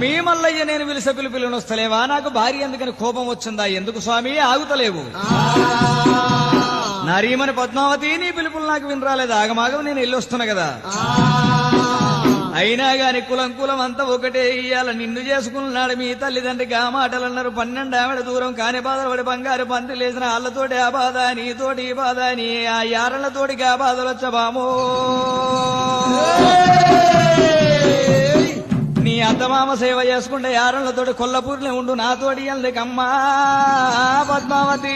స్వామి మల్లయ్య నేను పిలిసే పిలుపులను వస్తలేవా? నాకు భార్య ఎందుకని కోపం వచ్చిందా? ఎందుకు స్వామి ఆగుతలేవు? నరీమని పద్మావతి నీ పిలుపులు నాకు వినరాలేదు. ఆగమాగం నేను వెళ్ళొస్తున్నా కదా. అయినా గాని కులం అంతా ఒకటే. ఇయ్యాల నిన్ను చేసుకున్నాడు మీ తల్లిదండ్రికి ఆ మాటలు అన్నారు. 12 ఆవిడ దూరం కాని బాధలు పడి బంగారు పంతులు లేసిన వాళ్ళతోటి ఆ బాధ, నీతోటి ఈ బాధ, నీ ఆ యారలతోటికి ఆ బాధలు వచ్చబామో. నీ అత్తమామ సేవ చేసుకుంటే యారలతోటి కొల్లపూర్లే ఉండు, నాతోటి ఎందుకమ్మా పద్మావతి.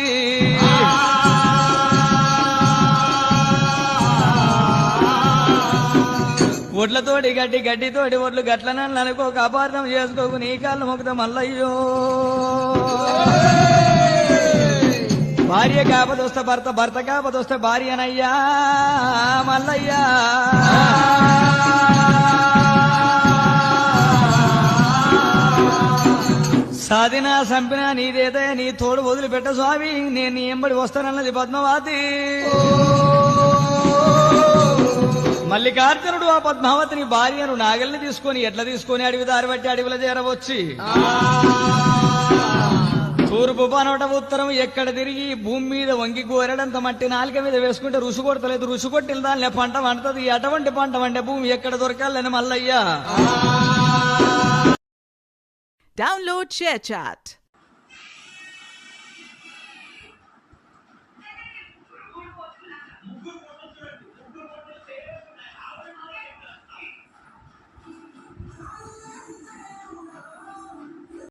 ఒడ్లతోటి గడ్డితోటి ఒడ్లు గట్లనని అనుకోక అపార్థం చేసుకోకు. నీ కాళ్ళు మొక్కుతా మల్లయ్యో. భార్య కాపదొస్తే భర్త, భర్త కాపదొస్తే భార్యనయ్యా మల్లయ్యా. సాధినా సంపినా నీదేదే, నీ తోడు వదిలిపెట్ట స్వామి. నేను నీ ఎంబడి వస్తానన్నది పద్మావతి. మల్లికార్జునుడు ఆ పద్మావతిని భార్యను నాగల్ని తీసుకొని ఎట్లా తీసుకొని అడవి దారి బట్టి అడవిలో చేరవచ్చి తూర్పు పనోట ఉత్తరం ఎక్కడ తిరిగి భూమి మీద వంగి గోరెడంత మట్టి నాలుక మీద వేసుకుంటే రుసు కొడతలేదు. రుసు కొట్టిన దానిలో పంట వండుతుంది. అటువంటి పంట వండే భూమి ఎక్కడ దొరకాలని మల్లయ్య. Download ShareChat.